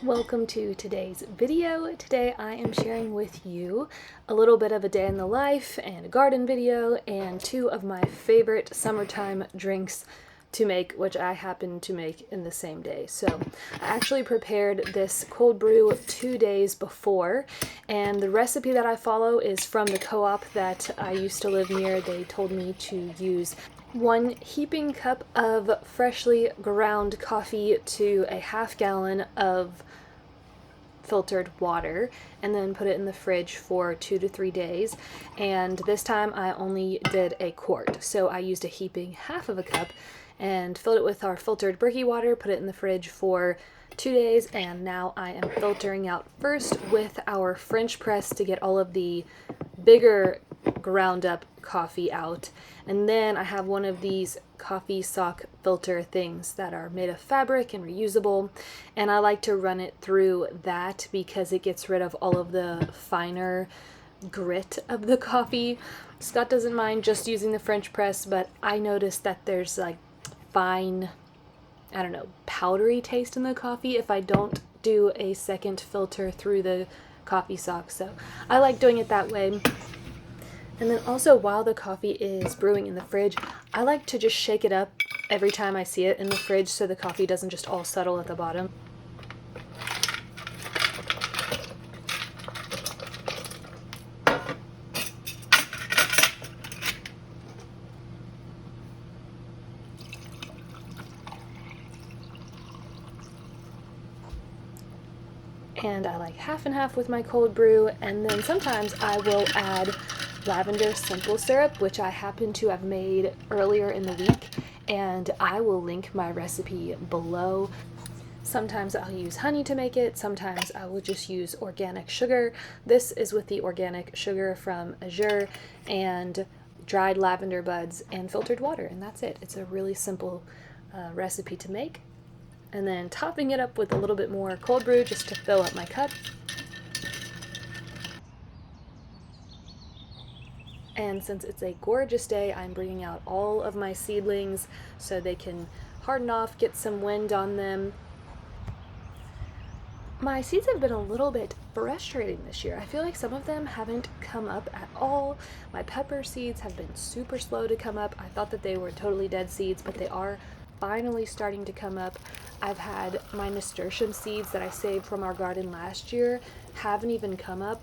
Welcome to today's video. Today I am sharing with you a little bit of a day in the life and a garden video and two of my favorite summertime drinks to make, which I happen to make in the same day. So I actually prepared this cold brew 2 days before, and the recipe that I follow is from the co-op that I used to live near. They told me to use 1 heaping cup of freshly ground coffee to a half gallon of filtered water, and then put it in the fridge for 2 to 3 days. And this time I only did a quart, so I used a heaping half of a cup and filled it with our filtered Berkey water, put it in the fridge for 2 days, and now I am filtering out first with our French press to get all of the bigger ground up coffee out. And then I have one of these coffee sock filter things that are made of fabric and reusable, and I like to run it through that because it gets rid of all of the finer grit of the coffee. Scott doesn't mind just using the French press, but I noticed that there's like fine, I don't know, powdery taste in the coffee if I don't do a second filter through the coffee sock. So I like doing it that way. And then also, while the coffee is brewing in the fridge, I like to just shake it up every time I see it in the fridge so the coffee doesn't just all settle at the bottom. And I like half and half with my cold brew, and then sometimes I will add lavender simple syrup, which I happen to have made earlier in the week, and I will link my recipe below. Sometimes I'll use honey to make it, sometimes I will just use organic sugar. This is with the organic sugar from Azure and dried lavender buds and filtered water, and that's it. It's a really simple recipe to make. And then topping it up with a little bit more cold brew just to fill up my cup. And since it's a gorgeous day, I'm bringing out all of my seedlings so they can harden off, get some wind on them. My seeds have been a little bit frustrating this year. I feel like some of them haven't come up at all. My pepper seeds have been super slow to come up. I thought that they were totally dead seeds, but they are finally starting to come up. I've had my nasturtium seeds that I saved from our garden last year haven't even come up.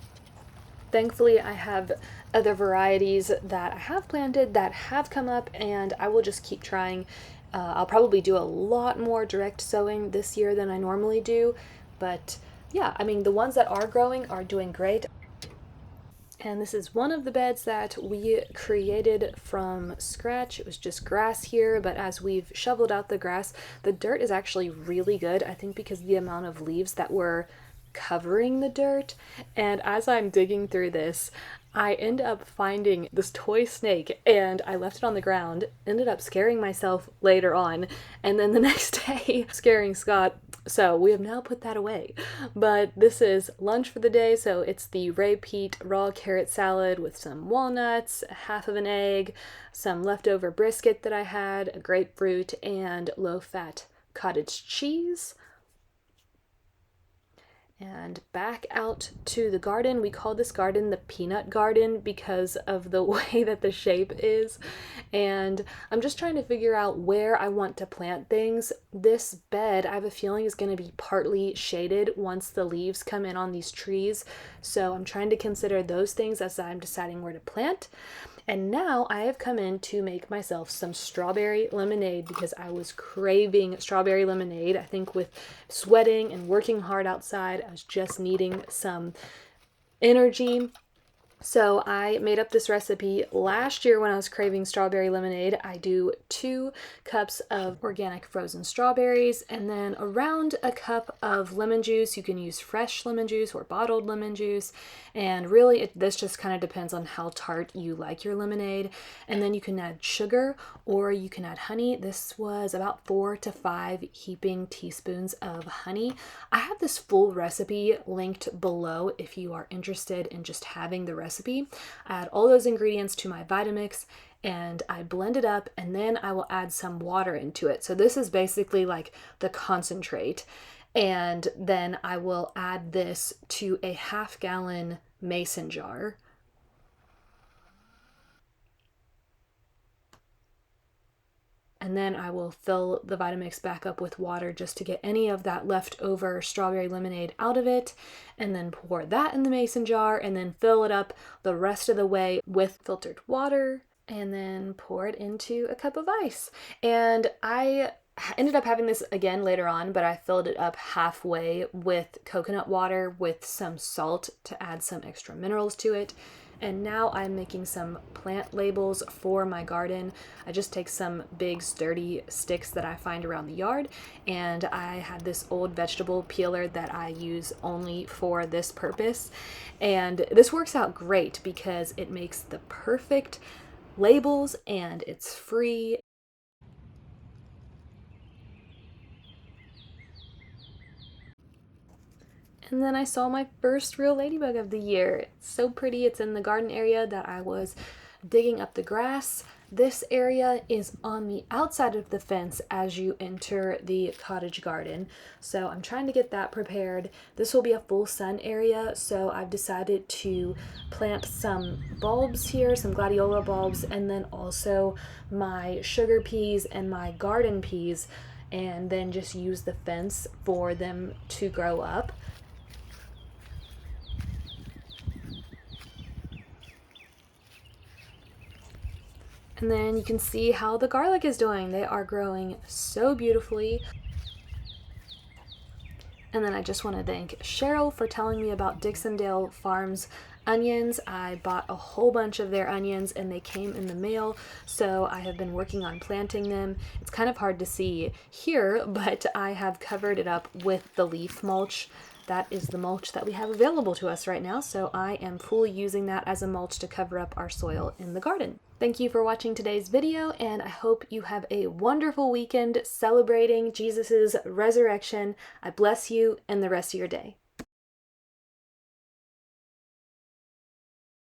Thankfully, I have other varieties that I have planted that have come up, and I will just keep trying. I'll probably do a lot more direct sowing this year than I normally do, but yeah, I mean, the ones that are growing are doing great. And this is one of the beds that we created from scratch. It was just grass here, but as we've shoveled out the grass, the dirt is actually really good, I think because of the amount of leaves that were covering the dirt. And as I'm digging through this, I end up finding this toy snake, and I left it on the ground, ended up scaring myself later on, and then the next day scaring Scott. So we have now put that away. But this is lunch for the day, so it's the Ray Peat raw carrot salad with some walnuts, half of an egg, some leftover brisket that I had, a grapefruit, and low-fat cottage cheese. And back out to the garden. We call this garden the peanut garden because of the way that the shape is. And I'm just trying to figure out where I want to plant things. This bed, I have a feeling, is going to be partly shaded once the leaves come in on these trees. So I'm trying to consider those things as I'm deciding where to plant. And now I have come in to make myself some strawberry lemonade because I was craving strawberry lemonade. I think with sweating and working hard outside, I was just needing some energy. So I made up this recipe last year when I was craving strawberry lemonade. I do 2 cups of organic frozen strawberries and then around a cup of lemon juice. You can use fresh lemon juice or bottled lemon juice. And really, this just kind of depends on how tart you like your lemonade. And then you can add sugar or you can add honey. This was about 4 to 5 heaping teaspoons of honey. I have this full recipe linked below if you are interested in just having the recipe. I add all those ingredients to my Vitamix and I blend it up, and then I will add some water into it. So this is basically like the concentrate. And then I will add this to a 1/2 gallon mason jar. And then I will fill the Vitamix back up with water just to get any of that leftover strawberry lemonade out of it, and then pour that in the mason jar, and then fill it up the rest of the way with filtered water, and then pour it into a cup of ice. And I ended up having this again later on, but I filled it up halfway with coconut water with some salt to add some extra minerals to it. And now I'm making some plant labels for my garden. I just take some big sturdy sticks that I find around the yard, and I have this old vegetable peeler that I use only for this purpose. And this works out great because it makes the perfect labels and it's free. And then I saw my first real ladybug of the year. It's so pretty. It's in the garden area that I was digging up the grass. This area is on the outside of the fence as you enter the cottage garden. So I'm trying to get that prepared. This will be a full sun area, so I've decided to plant some bulbs here, some gladiola bulbs, and then also my sugar peas and my garden peas, and then just use the fence for them to grow up. And then you can see how the garlic is doing. They are growing so beautifully. And then I just want to thank Cheryl for telling me about Dixondale Farms onions. I bought a whole bunch of their onions and they came in the mail, so I have been working on planting them. It's kind of hard to see here, but I have covered it up with the leaf mulch. That is the mulch that we have available to us right now, so I am fully using that as a mulch to cover up our soil in the garden. Thank you for watching today's video, and I hope you have a wonderful weekend celebrating Jesus' resurrection. I bless you and the rest of your day.